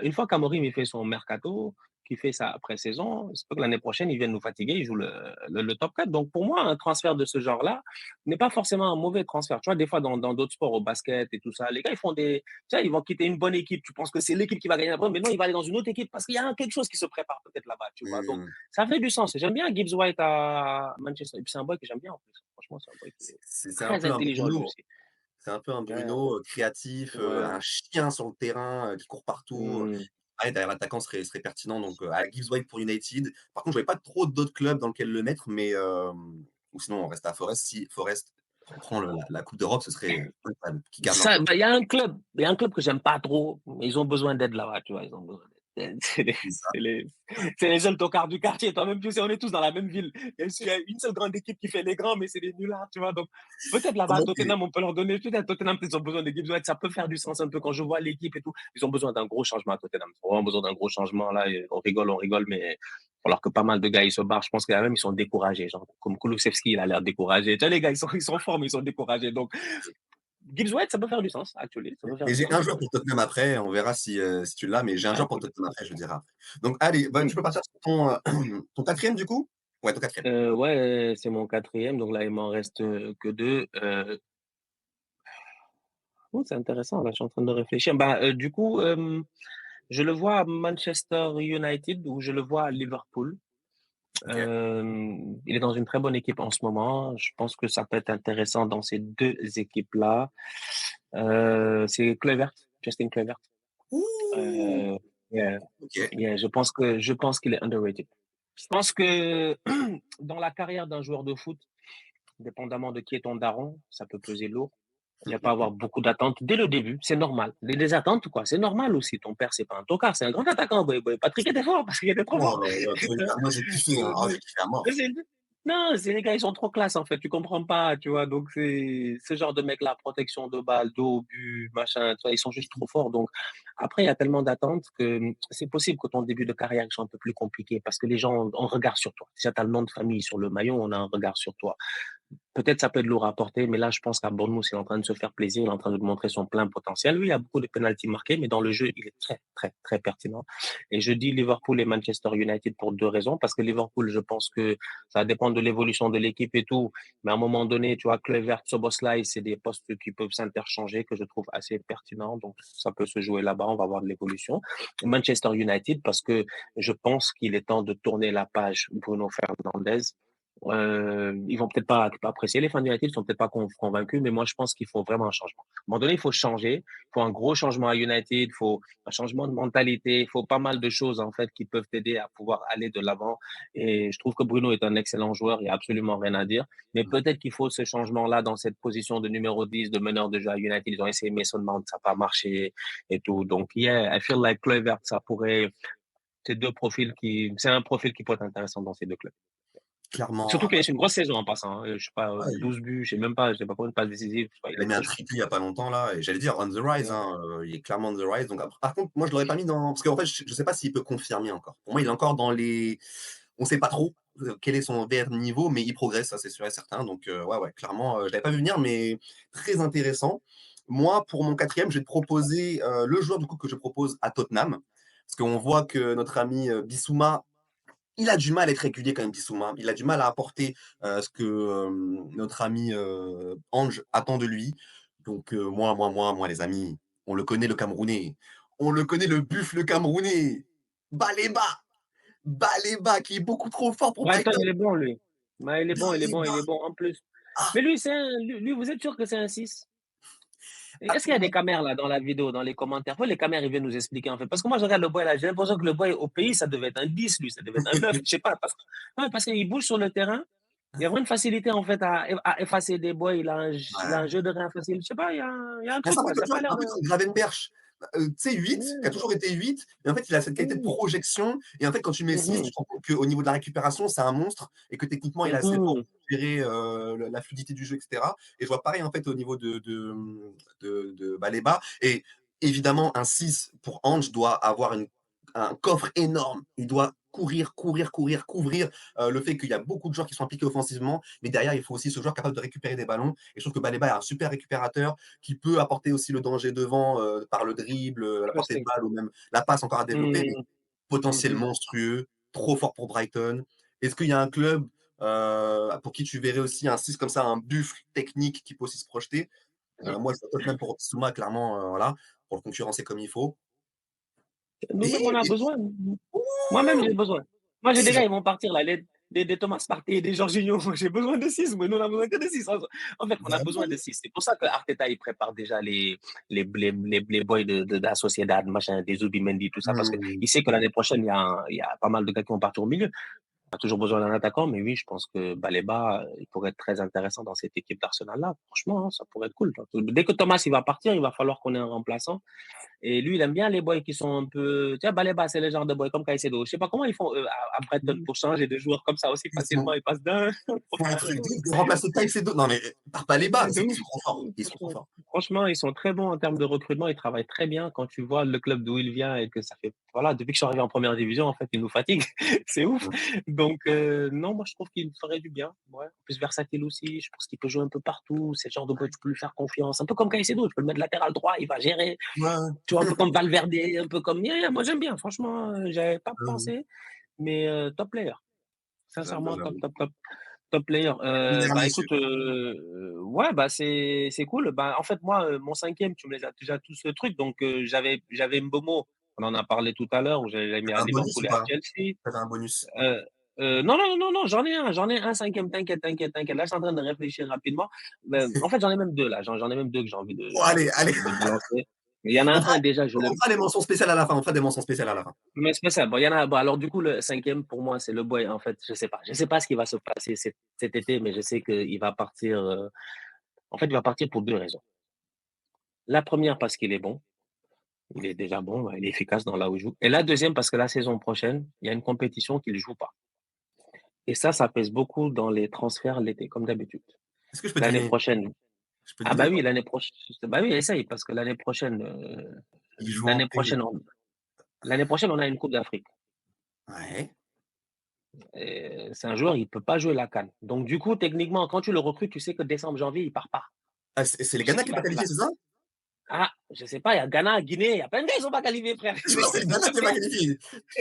une fois qu'Amorim il fait son mercato, qui fait sa pré-saison, c'est pas que l'année prochaine, ils viennent nous fatiguer, ils jouent le top 4. Donc, pour moi, un transfert de ce genre-là n'est pas forcément un mauvais transfert. Tu vois, des fois, dans d'autres sports, au basket et tout ça, les gars, ils font tu sais, ils vont quitter une bonne équipe. Tu penses que c'est l'équipe qui va gagner la première, mais non, il va aller dans une autre équipe parce qu'il y a quelque chose qui se prépare peut-être là-bas, tu vois. Donc, mmh, ça fait du sens. J'aime bien Gibbs White à Manchester. Et puis, c'est un boy que j'aime bien en plus. Franchement, c'est un boy qui est c'est un très peu un intelligent lui Bruno. aussi. C'est un peu un Ouais, Bruno, créatif, ouais. un chien sur le terrain, qui court partout. Hmm. Ouais, derrière l'attaquant serait pertinent donc Gibbs White pour United. Par contre, je voyais pas trop d'autres clubs dans lesquels le mettre, mais ou sinon on reste à Forest. Si Forest prend la coupe d'Europe, ce serait incroyable qu'ils gardent leur Ça, coach. bah, il y a un club que j'aime pas trop, mais ils ont besoin d'aide là-bas, tu vois, ils ont besoin d'aide. C'est les, C'est ça. c'est les, c'est les seuls tocards du quartier. Toi-même, tu sais, on est tous dans la même ville. Il y a une seule grande équipe qui fait les grands, mais c'est des nullards, tu vois. Donc, peut-être Ah là-bas, à moi c'est Tottenham, on peut leur donner. Peut-être à Tottenham, ils ont besoin de Gibbs White. Ça peut faire du sens un peu quand je vois l'équipe et tout. Ils ont besoin d'un gros changement à Tottenham. Ils ont vraiment besoin d'un gros changement. Là, et on rigole, mais alors que pas mal de gars, ils se barrent. Je pense que même, ils sont découragés. Genre, comme Kulusevski, il a l'air découragé. Tu vois, les gars, ils sont forts, mais ils sont découragés. Donc, Gibbs White, ça peut faire du sens, actually. Ça peut faire mais du j'ai sens. un joueur pour Tottenham après, on verra si tu l'as, mais j'ai un Ah, joueur pour cool. Tottenham après, je le dirai après. Donc allez, bah, tu peux partir sur ton, ton 4e du coup? Ouais, ton 4e. Ouais, c'est mon quatrième, donc là, il m'en reste que deux. Oh, c'est intéressant, là, je suis en train de réfléchir. Bah, du coup, je le vois à Manchester United ou je le vois à Liverpool. OK. Il est dans une très bonne équipe en ce moment. Je pense que ça peut être intéressant dans ces deux équipes-là. C'est Kluivert, Justin Kluivert. Ouh! Heu, yeah, OK. yeah, je pense qu'il est underrated. Je pense que dans la carrière d'un joueur de foot, dépendamment de qui est ton daron, ça peut peser lourd. Il va pas avoir beaucoup d'attentes dès le début, c'est normal. Des attentes quoi, c'est normal aussi. Ton père, c'est pas un tocard, c'est un grand attaquant. Patrick était fort parce qu'il était trop Oh fort. là là, moi j'ai kiffé, hein. Ah j'ai kiffé à mort. C'est non, c'est les gars, ils sont trop classe, en fait, tu comprends pas, tu vois? Donc c'est ce genre de mecs-là, protection de balle, dos, but, machin, tu vois? Ils sont juste trop forts. Donc après, il y a tellement d'attentes que, c'est possible que ton début de carrière, il soit un peu plus compliqué parce que les gens ont un regard sur toi. Déjà, tu as le nom de famille sur le maillot, on a un regard sur toi. Peut-être ça peut être lourd à porter, mais là, je pense qu'à Bournemouth, il est en train de se faire plaisir, il est en train de montrer son plein potentiel. Oui, il y a beaucoup de pénaltys marqués, mais dans le jeu, il est très, très, très pertinent. Et je dis Liverpool et Manchester United pour 2 raisons. Parce que Liverpool, je pense que ça dépend de l'évolution de l'équipe et tout. Mais à un moment donné, tu vois, Kluivert, Szoboszlai, c'est des postes qui peuvent s'interchanger, que je trouve assez pertinents. Donc, ça peut se jouer là-bas, on va voir de l'évolution. Manchester United, parce que je pense qu'il est temps de tourner la page Bruno Fernandes. Ils vont peut-être pas apprécier les fans du United, ils sont peut-être pas convaincus, mais moi je pense qu'il faut vraiment un changement. À un moment donné, il faut changer, il faut un gros changement à United, il faut un changement de mentalité, il faut pas mal de choses en fait qui peuvent t'aider à pouvoir aller de l'avant. Et je trouve que Bruno est un excellent joueur, il y a absolument rien à dire, mais peut-être qu'il faut ce changement-là dans cette position de numéro 10, de meneur de jeu à United. Ils ont essayé Mason Mount, ça n'a pas marché et tout. Donc yeah, I feel like Kluivert, ça pourrait, c'est un profil qui pourrait être intéressant dans ces deux clubs. Surtout Clairement, qu'il a fait une grosse saison en passant, hein, je sais pas, ouais, 12 buts, je sais pas combien de passes décisives, je sais pas, il il a est mis un trop chaud. triplé il y a pas longtemps là et j'allais dire on the rise, Ouais. hein, il est clairement on the rise donc par contre, moi je l'aurais pas mis dans parce qu'en fait, je sais pas s'il peut confirmer encore. Pour moi, il est encore dans les on sait pas trop, quel est son vrai niveau, mais il progresse, ça c'est sûr et certain donc ouais, ouais, clairement, je l'avais pas vu venir mais très intéressant. Moi, pour mon quatrième, je vais te proposer, le joueur du coup que je propose à Tottenham, parce qu'on voit que notre ami, Bissouma, il a du mal à être régulier quand même Bissouma. Il a du mal à apporter, ce que, notre ami, Ange attend de lui. Donc moi les amis, on le connaît le Camerounais. On le connaît le buffle camerounais. Baleba! Baleba qui est beaucoup trop fort pour Brighton, Brighton. il est bon lui. Ouais, il est bon, il est bon, Baleba! il est bon en plus. Ah! Mais lui, lui, vous êtes sûr que c'est un 6? Et Ah est-ce qu'il y a des caméras là dans la vidéo, dans les commentaires? Faut les caméras, ils viennent nous expliquer en fait. Parce que moi, je regarde le boy là, j'ai l'impression que le boy au pays, ça devait être un 10, lui, ça devait être un 9, je sais pas. Ouais, parce qu'il bouge sur le terrain. Il y a vraiment une facilité en fait à effacer des boys. Il a un ouais. jeu de rein facile. Je sais pas, il y a un Bah, c'est truc un peu quoi. comme Ça a tu vois, pas l'air un de. peu comme Gravenberch, tu sais 8, qui a Mmh, toujours été 8, mais en fait, il a cette qualité de mmh, projection et en fait, quand tu mets 6, tu mmh, te rends compte qu'au niveau de la récupération, c'est un monstre et que techniquement, il est assez fort mmh, pour gérer, la fluidité du jeu et cetera et je vois pareil, en fait, au niveau de Baleba et évidemment, un 6 pour Ange doit avoir un coffre énorme. Il doit courir, courir, courir, couvrir, le fait qu'il y a beaucoup de joueurs qui sont impliqués offensivement, mais derrière, il faut aussi ce joueur capable de récupérer des ballons et je trouve que Baleba est un super récupérateur qui peut apporter aussi le danger devant, par le dribble, la portée de Interesting. balle ou même la passe encore à développer, mais Mmh, potentiel mmh. monstrueux, trop fort pour Brighton. Est-ce qu'il y a un club, pour qui tu verrais aussi un 6 comme ça, un buffle technique qui peut aussi se projeter? Moi, c'est Tottenham pour Bissouma clairement, voilà, pour le concurrencer comme il faut Nous-mêmes, on a et besoin. Moi-même, ouh! j'ai besoin. Moi, j'ai Et des gars, j'en ils vont partir là, des Thomas Partey, des Jorginho. J'ai besoin de 6, mais nous, on a besoin que de 6. En fait, on a besoin de 6. C'est pour ça que Arteta, il prépare déjà les boys de la Sociedad, machin, des Zubimendi, tout ça, parce mmh, qu'il sait que l'année prochaine, il y a pas mal de gars qui vont partir au milieu. On a toujours besoin d'un attaquant, mais oui, je pense que Baleba, il pourrait être très intéressant dans cette équipe d'Arsenal-là. Franchement, hein, ça pourrait être cool. Dès que Thomas il va partir, il va falloir qu'on ait un remplaçant. Et lui, il aime bien les boys qui sont un peu. Tu vois, Baleba, c'est le genre de boy comme Caicedo. Je sais pas comment ils font à Brighton mmh, pour changer de joueurs comme ça aussi ils facilement. sont Ils passent d'un font un profil à truc de l'autre. ouf de remplacer Caicedo. Non mais par pas les bas, Ouais, de ils ouf. sont trop forts, ils sont trop Franchement, forts. franchement, ils sont très bons en termes de recrutement. Ils travaillent très bien. Quand tu vois le club d'où il vient et que ça fait. Voilà, depuis que je suis arrivé en première division, en fait, ils nous fatiguent. C'est ouf. Mmh, Donc, non, moi, je trouve qu'il me ferait du bien. Ouais. En plus, versatile aussi. Je pense qu'il peut jouer un peu partout. C'est le genre de boy, tu peux lui faire confiance. Un peu comme Caicedo. Tu peux le mettre latéral droit, il va gérer. ouais, Tu vois, un peu comme Valverde, un peu comme. Yeah, yeah, moi, j'aime bien. Franchement, j'avais pas ouais, pensé. Mais top player. j'avoue, Sincèrement, top, j'avoue. top, top. Top player. Bah, Dernier écoute, celui ouais, bah, c'est cool. Bah, en fait, moi, mon cinquième, tu me les as déjà tous le truc. Donc, j'avais Mbeumo, on en a parlé tout à l'heure, où j'avais mis tu à un bonus Liverpool ou et à pas? Chelsea. Tu un bonus? Heu non, non, non, non, j'en ai un cinquième, t'inquiète, t'inquiète, t'inquiète. Là, je suis en train de réfléchir rapidement. En fait, j'en ai même 2 là, j'en ai même 2 que j'ai envie Bon allez, allez. de balancer. Il y en On a fera un déjà, je le on fera des mentions spéciales à la fin, on fera des mentions spéciales à la fin. mais c'est pas ça. Bon, il y en a bon, alors du coup, le cinquième pour moi, c'est le boy, en fait, je sais pas. Je sais pas ce qui va se passer cet été, mais je sais qu'il va partir, en fait, il va partir pour 2 raisons. La première parce qu'il est bon, il est déjà bon, il est efficace dans là où il joue et la deuxième parce que la saison prochaine, il y a une compétition qu'il joue pas et ça pèse beaucoup dans les transferts l'été, comme d'habitude. Est-ce que je peux L'année deviner? prochaine Je peux ah deviner bah ou pas? oui, l'année prochaine bah oui, essaye parce que Il joue en l'année P prochaine on l'année prochaine, on a une coupe d'Afrique ouais. et c'est un joueur, il peut pas jouer la CAN. Donc du coup, techniquement, quand tu le recrutes, tu sais que décembre, janvier, il part pas. Ah, c'est les Tu sais Ghana qu'il qui est va pas être là. qualifié, c'est ça? Ah, je sais pas, il y a Ghana, Guinée, il y a plein de gars, ils sont pas qualifiés, frère. Je pense que c'est le Ghana qui est pas qualifié.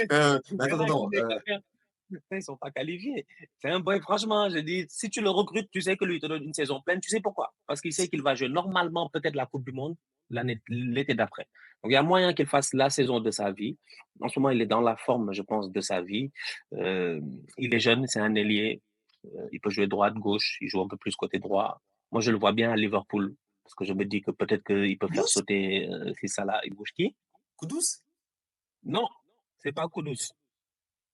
Attends, Ghana, attends, Guinée, Cap-Vert. Ils sont pas qualifiés. C'est un boy, franchement, je dis, si tu le recrutes, tu sais que lui, il te donne une saison pleine. Tu sais pourquoi? Parce qu'il sait qu'il va jouer normalement peut-être la Coupe du Monde l'été d'après. Donc, il y a moyen qu'il fasse la saison de sa vie. En ce moment, il est dans la forme, je pense, de sa vie. Euh, il est jeune, c'est un ailier. Il peut jouer droite, gauche. Il joue un peu plus côté droit. Moi, je le vois bien à Liverpool. Parce que je me dis que peut-être qu'il peut faire Kudus? sauter si Salah il bouge qui? Kudus? Non, c'est pas Kudus.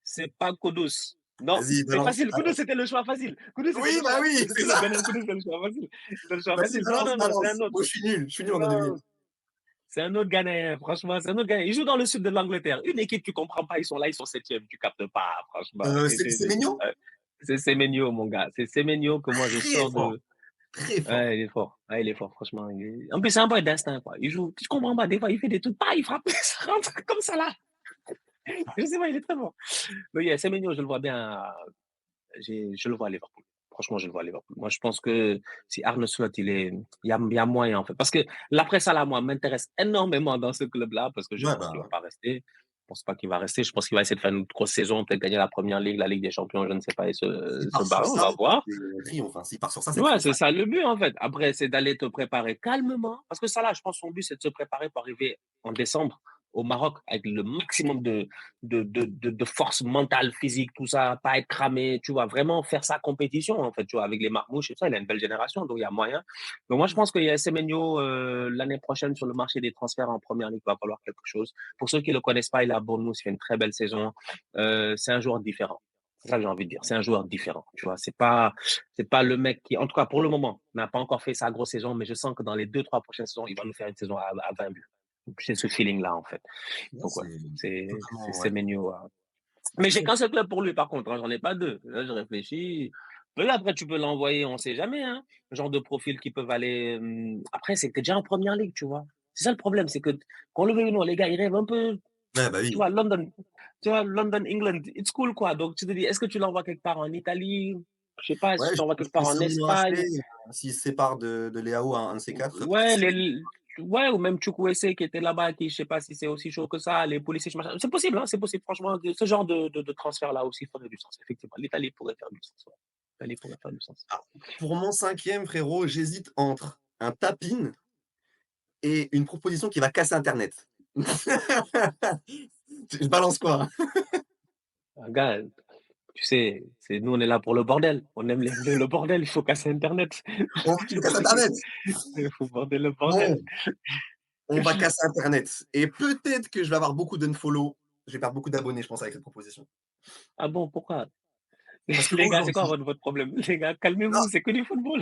C'est pas Kudus. Non, Vas-y, c'est balance. facile. Kudus, c'était le choix facile. Kudus, c'était Oui, le bah choix. oui, c'est C'était le ça. Ghanéen. Kudus, c'était le choix facile. C'était le choix Vas-y, facile. Non, balance, non, non, c'est balance. un autre. Moi, je suis nul en Non, deviner. c'est un autre Ghanéen. Franchement, c'est un autre Ghanéen. Il joue dans le sud de l'Angleterre. Une équipe, tu comprends pas. Ils sont là, ils sont septième. Tu captes pas, franchement. C'est Maignan? C'est Semenyo, mon gars. C'est Semenyo que moi, je Très sors fort, de. très fort. Ouais, il est fort. Ouais, il est fort, franchement. En plus, c'est un boy d'instinct, quoi. Il joue. Tu comprends pas. Des fois, il fait des trucs. Pas, il frappe. Ça rentre comme ça, là. Je sais pas, il est très fort. Mais yeah, Semenyo, je le vois bien. Je le vois à Liverpool. Franchement, je le vois à Liverpool. Moi, je pense que si Arne Slot, il y a moyen, en fait. Parce que l'après ça, là, moi, m'intéresse énormément dans ce club-là, parce que je Ouais, pense qu'il va bah, pas rester. Je pense pas qu'il va rester. Je pense qu'il va essayer de faire une grosse saison, peut-être gagner la première ligue, la Ligue des Champions, je ne sais pas, et s'il se part sur barrer. On ça, va voir. c'est triomphe, hein. S'il part sur ça, c'est Ouais, triomphe. c'est ça le but, en fait. Après, c'est d'aller te préparer calmement. Parce que ça, là, je pense que son but, c'est de se préparer pour arriver en décembre au Maroc avec le maximum de force mentale, physique, tout ça, pas être cramé, tu vois, vraiment faire sa compétition, en fait, tu vois, avec les marmouches et tout ça. Il a une belle génération, donc il y a moyen. Donc moi, je pense qu'il y a Semenyo l'année prochaine sur le marché des transferts en première ligue, il va falloir quelque chose. Pour ceux qui ne le connaissent pas, il a Bournemouth, il fait une très belle saison. C'est un joueur différent. C'est ça que j'ai envie de dire. C'est un joueur différent, tu vois. C'est pas le mec qui, en tout cas pour le moment, n'a pas encore fait sa grosse saison, mais je sens que dans les 2, 3 prochaines saisons, il va nous faire une saison à 20 buts. J'ai ce feeling-là, en fait. Ouais, Donc, ouais, c'est c'est totalement, ouais. Semenyo. Mais j'ai Très qu'un seul club pour lui, par contre. Hein, j'en ai pas deux. Là, je réfléchis. Mais là, après, tu peux l'envoyer, on sait jamais. Hein, le genre de profil qui peuvent aller. Après, c'est que t'es déjà en première ligue, tu vois. C'est ça le problème, c'est que, qu'on le veuille ou non, les gars, ils rêvent un peu, ouais, bah tu oui. vois, London, England, it's cool, quoi. Donc, tu te dis, est-ce que tu l'envoies quelque part en Italie? Je sais pas, est-ce que Ouais, tu l'envoies je quelque part pense en qu'ils vont le racheter, Espagne? s'il se sépare de Léao, un de ces 4, Ouais, ouais, ou même Chukwueze qui était là-bas, qui, je sais pas si c'est aussi chaud que ça, les policiers, machin. C'est possible, hein, c'est possible, franchement. Ce genre de transfert-là aussi ferait du sens, effectivement. L'Italie pourrait faire du sens. Ouais. L'Italie pourrait faire du sens. ah, pour mon cinquième, frérot, j'hésite entre un tap-in et une proposition qui va casser internet. Je balance quoi? Gars, tu sais, nous, on est là pour le bordel. On aime le bordel, il faut casser Internet. Tu veux casser internet? Il faut border le bordel. Bon, on va casser internet et peut-être que je vais avoir beaucoup d'unfollow. Je vais perdre beaucoup d'abonnés, je pense, avec cette proposition. Ah bon, pourquoi? Parce Les gars, c'est quoi qu'aujourd'hui votre problème? Les gars, non, calmez-vous, c'est que du football.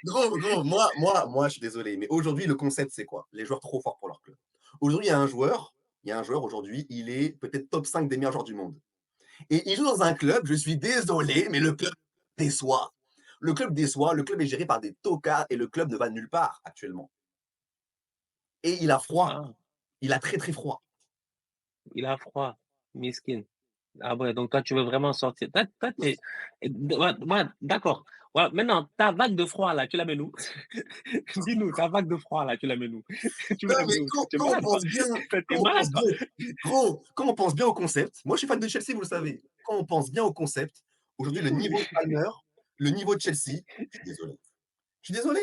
gros, moi, je suis désolé, mais aujourd'hui, le concept, c'est quoi? Les joueurs trop forts pour leur club. Aujourd'hui, il y a un joueur aujourd'hui, il est peut-être top 5 des meilleurs joueurs du monde. Et il joue dans un club, je suis désolé, mais le club déçoit. Le club déçoit, le club est géré par des tocards et le club ne va nulle part actuellement. Et il a froid, Ah, il a très très froid. il a froid, miskin. Ah ouais, donc toi, tu veux vraiment sortir. Ouais, ouais, d'accord. Ouais, maintenant, ta vague de froid, là, tu la mets où? Dis-nous, ta vague de froid, là, tu la mets où? Tu veux Non, la mais mettre où? quand, Tu es quand on malade, quoi. pense bien, Tu quand es on malade, pense quoi. bien, gros, quand on pense bien au concept, moi je suis fan de Chelsea, vous le savez. Quand on pense bien au concept, aujourd'hui le niveau de Palmer, le niveau de Chelsea, je suis désolé. Je suis désolé.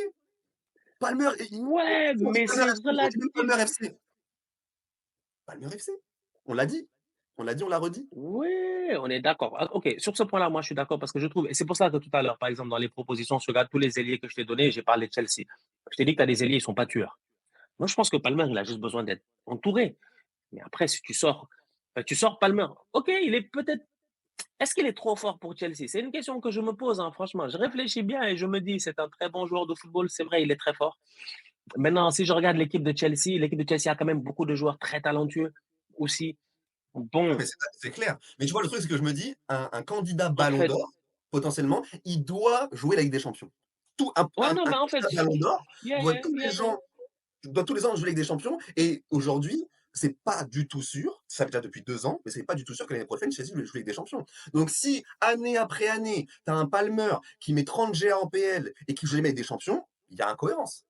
Palmer, Ouais, on dit mais Palmer c'est FC, on dit même relatif. Palmer FC. Palmer FC. On l'a dit. On l'a dit, on l'a redit. Oui, on est d'accord. Ah, OK, sur ce point-là, moi, je suis d'accord parce que je trouve, et c'est pour ça que tout à l'heure, par exemple, dans les propositions, je regarde tous les ailiers que je t'ai donnés, j'ai parlé de Chelsea. Je t'ai dit que tu as des ailiers, ils sont pas tueurs. Moi, je pense que Palmer, il a juste besoin d'être entouré. Mais après, si tu sors Palmer. OK, il est peut-être. Est-ce qu'il est trop fort pour Chelsea? C'est une question que je me pose, hein, franchement. Je réfléchis bien et je me dis, c'est un très bon joueur de football. C'est vrai, il est très fort. Maintenant, si je regarde l'équipe de Chelsea a quand même beaucoup de joueurs très talentueux aussi. Ah Bon, mais c'est clair. Mais tu vois, le truc, c'est que je me dis, un candidat en Ballon fait, d'Or, potentiellement, il doit jouer la Ligue des Champions. Tout ouais, non, un mais en fait, candidat Ballon d'Or yeah, doit yeah, tous les yeah, yeah. gens doit tous les ans jouer la Ligue des Champions et aujourd'hui, c'est pas du tout sûr, ça fait déjà depuis 2 ans, mais c'est pas du tout sûr que l'année prochaine, Chelsea joue la Ligue des Champions. Donc si, année après année, tu as un Palmer qui met 30 GA en PL et qui joue jamais avec des champions, il y a incohérence.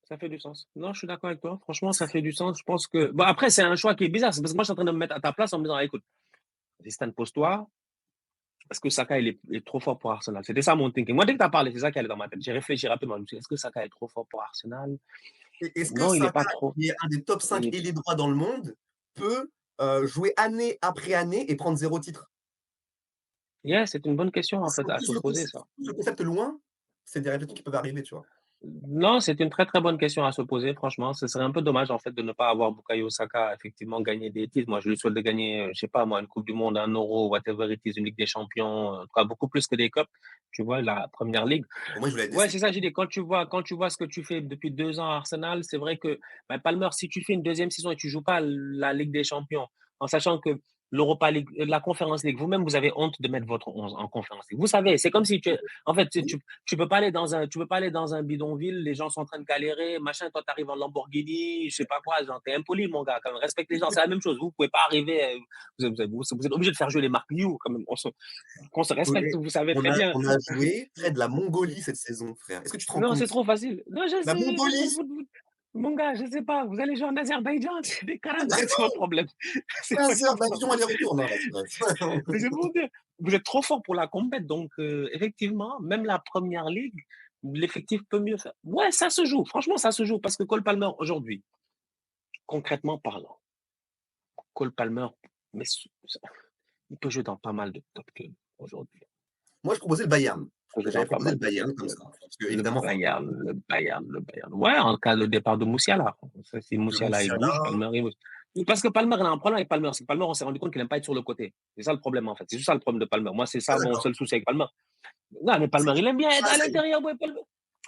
Ça fait du sens. Non, je suis d'accord avec toi. Franchement, ça fait du sens. Je pense que. Bon, après, c'est un choix qui est bizarre. C'est parce que moi, je suis en train de me mettre à ta place en me disant, ah, écoute, Stan, pose-toi. Est-ce que Saka, il est trop fort pour Arsenal? C'était ça mon thinking. Moi, dès que tu as parlé, c'est ça qui allait dans ma tête. J'ai réfléchi rapidement. Je me suis dit, est-ce que Saka est trop fort pour Arsenal? Et est-ce que Non, il n'est Saka, pas trop. qui est un des top 5 il- ailiers droits dans le monde, peut, jouer année après année et prendre 0 titre? Yeah, c'est une bonne question, en Si fait, on à se pousse poser, ça. le concept loin, c'est des réflexions qui peuvent arriver, tu vois? Non, c'est une très, très bonne question à se poser, franchement. Ce serait un peu dommage, en fait, de ne pas avoir Bukayo Saka effectivement gagner des titres. Moi, je lui souhaite de gagner, je sais pas moi, une coupe du monde, un Euro, whatever it is, une Ligue des champions, en tout cas beaucoup plus que des cups, tu vois? La première ligue. Pour moi, il joue la Ouais, LDC. c'est ça, j'ai dit, quand tu vois ce que tu fais depuis 2 ans à Arsenal, c'est vrai que, bah, Palmer, si tu fais une deuxième saison et tu joues pas la Ligue des champions, en sachant que l'Europa League, la Conference League, vous-même, vous avez honte de mettre votre 11 en Conference League. Vous savez, c'est comme si en fait, Oui, tu peux pas aller dans un bidonville, les gens sont en train de galérer, machin, toi, tu arrives en Lamborghini, je sais pas quoi, genre, t'es impoli, mon gars, quand même, respecte les gens, c'est la même chose. Vous pouvez pas arriver, vous êtes obligé de faire jouer les marques New, quand même. Qu'on se respecte, oui. vous savez très bien. On a joué près de la Mongolie cette saison, frère. Est-ce que tu te rends Non, c'est compte? trop facile. Non, je La sais, Mongolie! mon gars, je sais pas, vous allez jouer en Azerbaïdjan, c'est des Karabakh, c'est votre problème. C'est pas notre Azerbaïdjan problème. aller-retour, non, là, c'est bref. Mais c'est pour dire, vous êtes trop fort pour la compète, donc effectivement, même la première ligue, l'effectif peut mieux faire. Ouais, ça se joue, franchement, ça se joue, parce que Cole Palmer, aujourd'hui, concrètement parlant, Cole Palmer, mais il peut jouer dans pas mal de top clubs aujourd'hui. Moi, je proposais le Bayern. Il peut jouer dans J'avais pas proposé mal le de top Bayern comme clubs. ça, parce qu'évidemment, faut un peu Le Bayern. Ouais, en cas de départ de Moussiala. Ça, si le Moussiala il Musiala. bouge, Palmer il bouge. Parce que Palmer, il a un problème avec Palmer. C'est que Palmer, on s'est rendu compte qu'il n'aime pas être sur le côté. C'est ça le problème, en fait. C'est juste ça le problème de Palmer. Moi, c'est Ah ça mon d'accord. seul souci avec Palmer. Non, mais C'est Palmer, il aime bien être ah à ça y est. l'intérieur, ouais, Palmer.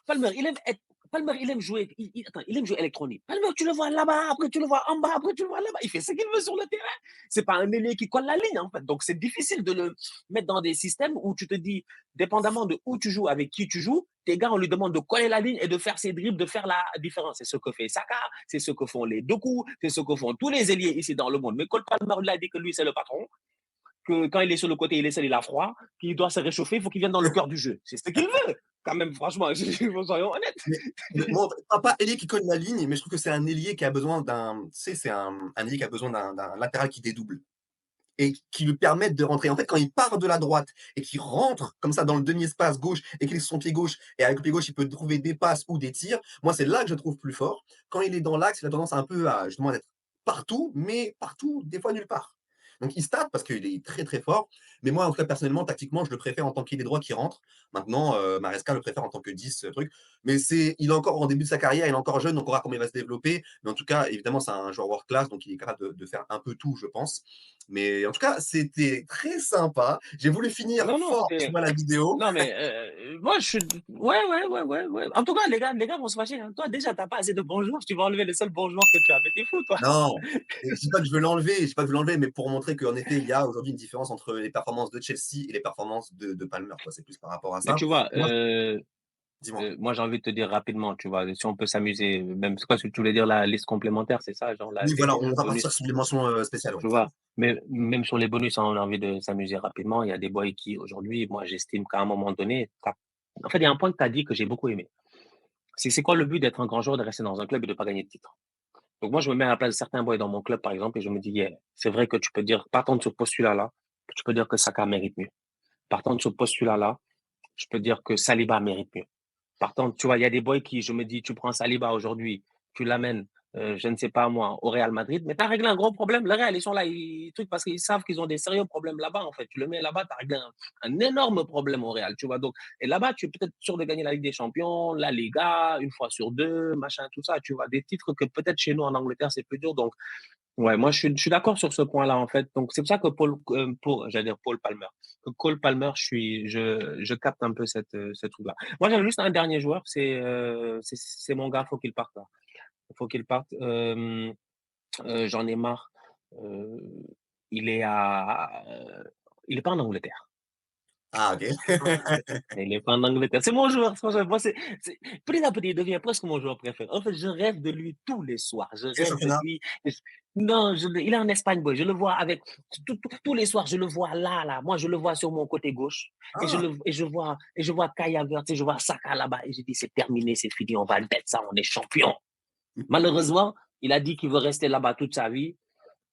Palmer, il aime être. Palmer, il aime jouer. Attends, il aime jouer électronique. Palmer, tu le vois là-bas, après tu le vois en bas, après tu le vois là-bas. Il fait ce qu'il veut sur le terrain. C'est pas un ailier qui colle la ligne, en fait. Donc, c'est difficile de le mettre dans des systèmes où tu te dis, dépendamment de où tu joues, avec qui tu joues, tes gars, on lui demande de coller la ligne et de faire ses dribbles, de faire la différence. C'est ce que fait Saka, c'est ce que font les Doku, c'est ce que font tous les ailiers ici dans le monde. Mais Cole Palmer, il a dit que lui, c'est le patron, que quand il est sur le côté, il est seul, il a froid, qu'il doit se réchauffer, il faut qu'il vienne dans le cœur du jeu. C'est ce qu'il veut, quand même, franchement, soyons honnêtes. Mais moi, pas ailier qui colle la ligne, mais je trouve que c'est un ailier qui a besoin d'un tu sais, c'est un ailier qui a besoin d'un latéral qui dédouble et qui lui permette de rentrer. En fait, quand il part de la droite et qu'il rentre comme ça dans le demi-espace gauche et qu'il est sur son pied gauche et avec le pied gauche, il peut trouver des passes ou des tirs, moi, c'est là que je le trouve plus fort. Quand il est dans l'axe, il a tendance un peu à justement être partout, mais partout, des fois nulle part. Donc il stat parce qu'il est très, très fort, mais moi, en tout cas, personnellement, tactiquement, je le préfère en tant qu'ailier droit qui rentre. Maintenant, Maresca le préfère en tant que 10, truc. Mais il est encore en début de sa carrière, il est encore jeune, donc on verra comment il va se développer. Mais en tout cas, évidemment, c'est un joueur world class, donc il est capable de faire un peu tout, je pense. Mais en tout cas, c'était très sympa. J'ai voulu finir Non, non, fort, tu c'était. vois, la vidéo. Non, mais moi, je suis. Ouais, ouais, ouais, ouais, ouais. En tout cas, les gars vont se fâcher, hein. Toi, déjà, t'as pas assez de bonjours. Tu vas enlever le seul bonjour que tu as. Mais t'es fou, toi. Non, je dis pas que je veux l'enlever, je dis pas que je veux l'enlever, mais pour montrer qu'en effet, il y a aujourd'hui une différence entre les performances de Chelsea et les performances de Palmer, quoi. C'est plus par rapport à Mais ça. tu vois, Moi, dis-moi. moi, j'ai envie de te dire rapidement, tu vois, si on peut s'amuser, même, c'est quoi ce que tu voulais dire, la liste complémentaire, c'est ça, genre Oui, voilà, on les va bonus. partir sur des mentions spéciales. Ouais. Tu vois, mais même sur les bonus, hein, on a envie de s'amuser rapidement. Il y a des boys qui, aujourd'hui, moi, j'estime qu'à un moment donné, en fait, il y a un point que tu as dit que j'ai beaucoup aimé. C'est quoi le but d'être un grand joueur, de rester dans un club et de ne pas gagner de titre? Donc, moi, je me mets à la place de certains boys dans mon club, par exemple, et je me dis, yeah, c'est vrai que tu peux dire, partant de ce postulat-là, tu peux dire que Saka mérite mieux. Partant de ce postulat-là, je peux dire que Saliba mérite mieux. Partant, tu vois, il y a des boys qui, je me dis, tu prends Saliba aujourd'hui, tu l'amènes. je ne sais pas moi, au Real Madrid, mais tu as réglé un gros problème. Le Real, ils sont là, ils truc parce qu'ils savent qu'ils ont des sérieux problèmes là-bas, en fait. Tu le mets là-bas, tu as réglé un énorme problème au Real, tu vois. Donc, et là-bas, tu es peut-être sûr de gagner la Ligue des Champions, la Liga, une fois sur deux, machin, tout ça, tu vois. Des titres que peut-être chez nous en Angleterre, c'est plus dur. Donc, ouais, moi, je suis d'accord sur ce point-là, en fait. Donc, c'est pour ça que j'allais dire Paul Palmer, que Cole Palmer, je capte un peu ce truc-là. Moi, j'avais juste un dernier joueur, c'est mon gars, faut qu'il parte là. Faut qu'il parte. J'en ai marre. Euh, il est à, il est pas en Angleterre. Ah, OK. Il est pas en Angleterre. C'est mon joueur. Franchement, moi, petit à petit, il devient presque mon joueur préféré. En fait, je rêve de lui tous les soirs. Je Quel rêve de championnat? lui. Non, il est en Espagne, boy. Je le vois avec tous les soirs. Je le vois là, là. Moi, je le vois sur mon côté gauche Ah! et je vois Kai Havertz et je vois Saka là-bas et je dis c'est terminé, c'est fini. On va le mettre ça. On est champion. Malheureusement, il a dit qu'il veut rester là-bas toute sa vie.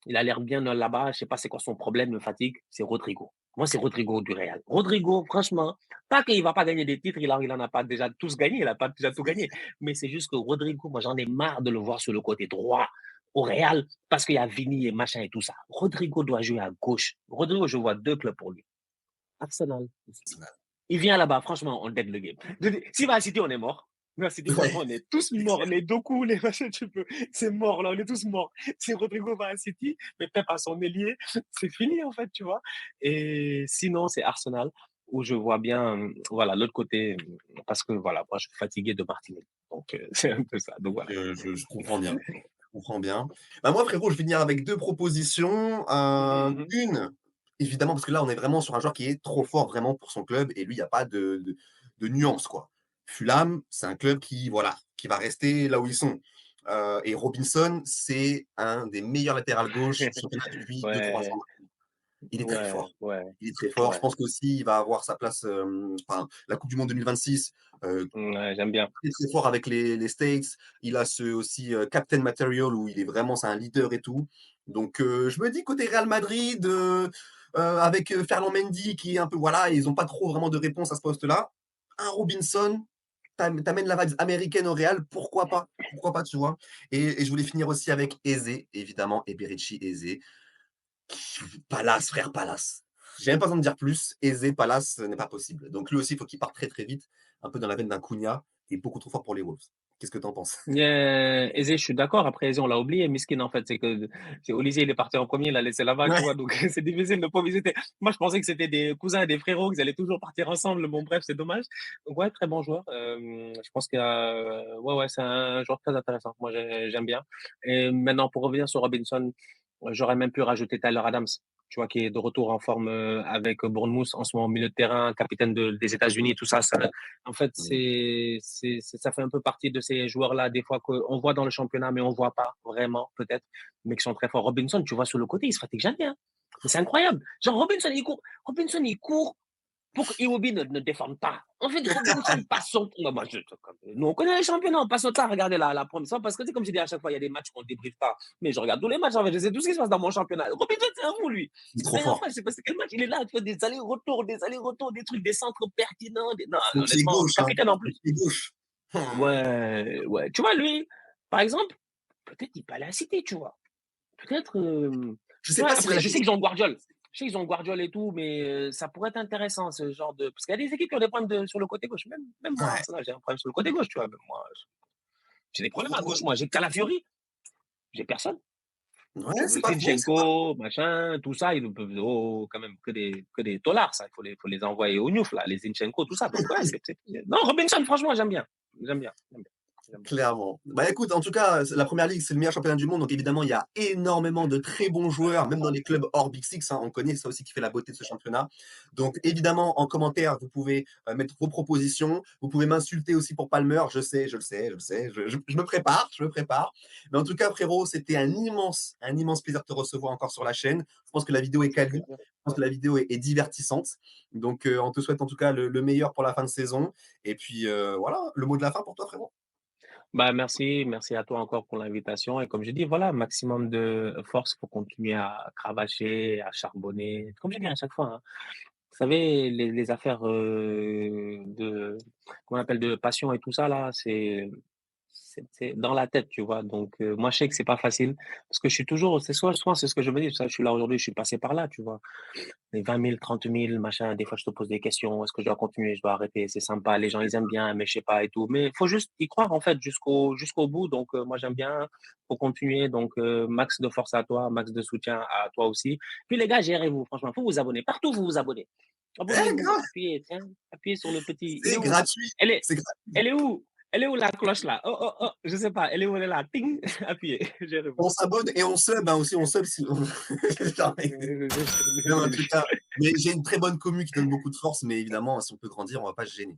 Il a l'air bien là-bas. Je sais pas c'est quoi son problème, me fatigue. C'est Rodrigo. Moi, c'est Rodrigo du Real. Rodrigo, franchement, pas qu'il va pas gagner des titres, il en a pas déjà tous gagné, il a pas déjà tout gagné. Mais c'est juste que Rodrigo, moi, j'en ai marre de le voir sur le côté droit au Real parce qu'il y a Vini et machin et tout ça. Rodrigo doit jouer à gauche. Rodrigo, je vois deux clubs pour lui. Arsenal. Il vient là-bas, franchement, on dead le game. S'il va à City, on est mort. Mais à City, Ouais, franchement, on est tous c'est morts. clair. Les Doku, les machins, tu peux. C'est mort, là, on est tous morts. Si Rodrigo va à City, mais Pep à son ailier, c'est fini, en fait, tu vois. Et sinon, c'est Arsenal, où je vois bien, voilà, l'autre côté, parce que, voilà, moi, je suis fatigué de Martinelli. Donc, c'est un peu ça. Donc, voilà. Je comprends bien. Je comprends bien. Bah, moi, frérot, je vais venir avec 2 propositions. Mhm. Une, évidemment, parce que là, on est vraiment sur un joueur qui est trop fort vraiment pour son club et lui, il y a pas de nuance, quoi. Fulham, c'est un club qui, voilà, qui va rester là où ils sont. Et Robinson, c'est un des meilleurs latérales gauche du championnat depuis 2-3 Ouais, ans. Il est très ouais, fort. ouais, Il est très fort. Je ouais. pense qu'aussi, il va avoir sa place, enfin, la coupe du monde 2026, Ouais, j'aime bien. très, très fort avec les States. Il a ce aussi Captain Material où il est vraiment, c'est un leader et tout. Donc, je me dis côté Real Madrid, avec Ferland Mendy qui est un peu, voilà, ils n'ont pas trop vraiment de réponse à ce poste-là. Un Robinson, t'amènes la vibe américaine au Real, pourquoi pas? Pourquoi pas, tu vois? Et je voulais finir aussi avec Eze, évidemment, Eberici Eze. Palace, frère, Palace. J'ai même pas besoin de dire plus. Eze, Palace, ce n'est pas possible. Donc lui aussi, il faut qu'il parte très très vite, un peu dans la veine d'un Cunha, et beaucoup trop fort pour les Wolves. Qu'est-ce que tu en penses? Eze, je suis d'accord. Après, Eze, on l'a oublié. Miskin, en fait, c'est Olysée, il est parti en premier, il a laissé là-bas, tu Ouais, vois. Donc, c'est difficile de pas visiter. Moi, je pensais que c'était des cousins et des frérots, qu'ils allaient toujours partir ensemble. Bon, bref, c'est dommage. Donc, ouais, très bon joueur. Je pense ouais, ouais, c'est un joueur très intéressant. Moi, j'aime bien. Et maintenant, pour revenir sur Robinson, j'aurais même pu rajouter Tyler Adams, tu vois, qui est de retour en forme avec Bournemouth en ce moment, au milieu de terrain, capitaine des États-Unis, tout ça. En fait, ça fait un peu partie de ces joueurs-là, des fois qu'on voit dans le championnat, mais on voit pas vraiment, peut-être, mais qui sont très forts. Robinson, tu vois, sur le côté, il se fatigue jamais, hein. Mais c'est incroyable. Genre, Robinson, il court pour que Iwobi ne déforme pas. En fait, Robinson passe son temps. Nous, on connaît les championnats, on passe notre temps à regarder la première fois parce que, c'est comme je dis à chaque fois, il y a des matchs qu'on ne débriefe pas. Mais je regarde tous les matchs, en fait, je sais tout ce qui se passe dans mon championnat. Robinson, c'est un fou, lui. il est La trop dernière fois, fort. je sais pas c'est quel match, il est là, il fait des allers-retours, des trucs, des centres pertinents. Non, Son pied honnêtement, gauche, hein. capitaine en Son plus. pied gauche. Ouais, ouais. Tu vois, lui, par exemple, peut-être il peut aller à City, tu vois. Peut-être. Je Tu sais vois, pas s'il après, a je sais des. qu'ils ont Guardiola. Je sais qu'ils ont Guardiola et tout, mais ça pourrait être intéressant, ce genre de. Parce qu'il y a des équipes qui ont des problèmes sur le côté gauche. Même moi, Ouais, Arsenal, j'ai un problème sur le côté gauche, tu vois. Même moi, j'ai des problèmes trop à trop gauche. Moi, j'ai Calafiori, j'ai personne. ouais, c'est pas faux, c'est pas faux. Zinchenko, machin, tout ça, ils peuvent quand même que des dollars, ça. Faut les envoyer au Newf, là, les Zinchenko, tout ça. Donc, ouais, non, Robinson, franchement, j'aime bien. J'aime bien. J'aime bien. J'aime bien. Clairement. Bah écoute, en tout cas, la première ligue, c'est le meilleur championnat du monde. Donc évidemment, il y a énormément de très bons joueurs, même dans les clubs hors Big Six, hein. On connaît ça aussi qui fait la beauté de ce championnat. Donc évidemment, en commentaire, vous pouvez mettre vos propositions. Vous pouvez m'insulter aussi pour Palmer. Je sais, je le sais, je le sais. Je me prépare, je me prépare. Mais en tout cas, frérot, c'était un immense plaisir de te recevoir encore sur la chaîne. Je pense que la vidéo est Ça fait quali. plaisir. Je pense que la vidéo est divertissante. Donc on te souhaite en tout cas le meilleur pour la fin de saison. Et puis voilà, le mot de la fin pour toi, frérot. Bah, merci à toi encore pour l'invitation. Et comme je dis, voilà, maximum de force pour continuer à cravacher, à charbonner. Comme je dis à chaque fois, hein. Vous savez, les affaires comment on appelle, de passion et tout ça, là, c'est dans la tête, tu vois? Donc moi, je sais que c'est pas facile parce que je suis toujours c'est soit c'est ce que je me dis, ça, je suis là aujourd'hui, je suis passé par là, tu vois? Les 20 000, 30 000, machin, des fois, je te pose des questions: «Est-ce que je dois continuer? Je dois arrêter?» C'est sympa, les gens, ils aiment bien, mais je sais pas et tout. Mais il faut juste y croire, en fait, jusqu'au bout. Donc moi, j'aime bien, faut continuer. Donc max de force à toi, max de soutien à toi aussi. Puis les gars, gérez-vous, franchement, faut vous abonner. Partout, vous vous abonnez. Eh Abonnez-vous, grave, appuyez, tiens, appuyez sur le petit il est c'est où? gratuit, Elle est c'est gratuit. elle est où? Elle est où la cloche là? Oh, oh, oh, je sais pas, elle est où? Elle est là, ting, appuyez, gérez-vous. On s'abonne et on sub, hein, aussi, on sub si non mais non, en tout cas, mais j'ai une très bonne commu qui donne beaucoup de force, mais évidemment, si on peut grandir, on va pas se gêner.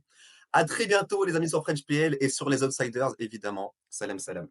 À très bientôt les amis sur French PL et sur les Outsiders évidemment. Salam salam.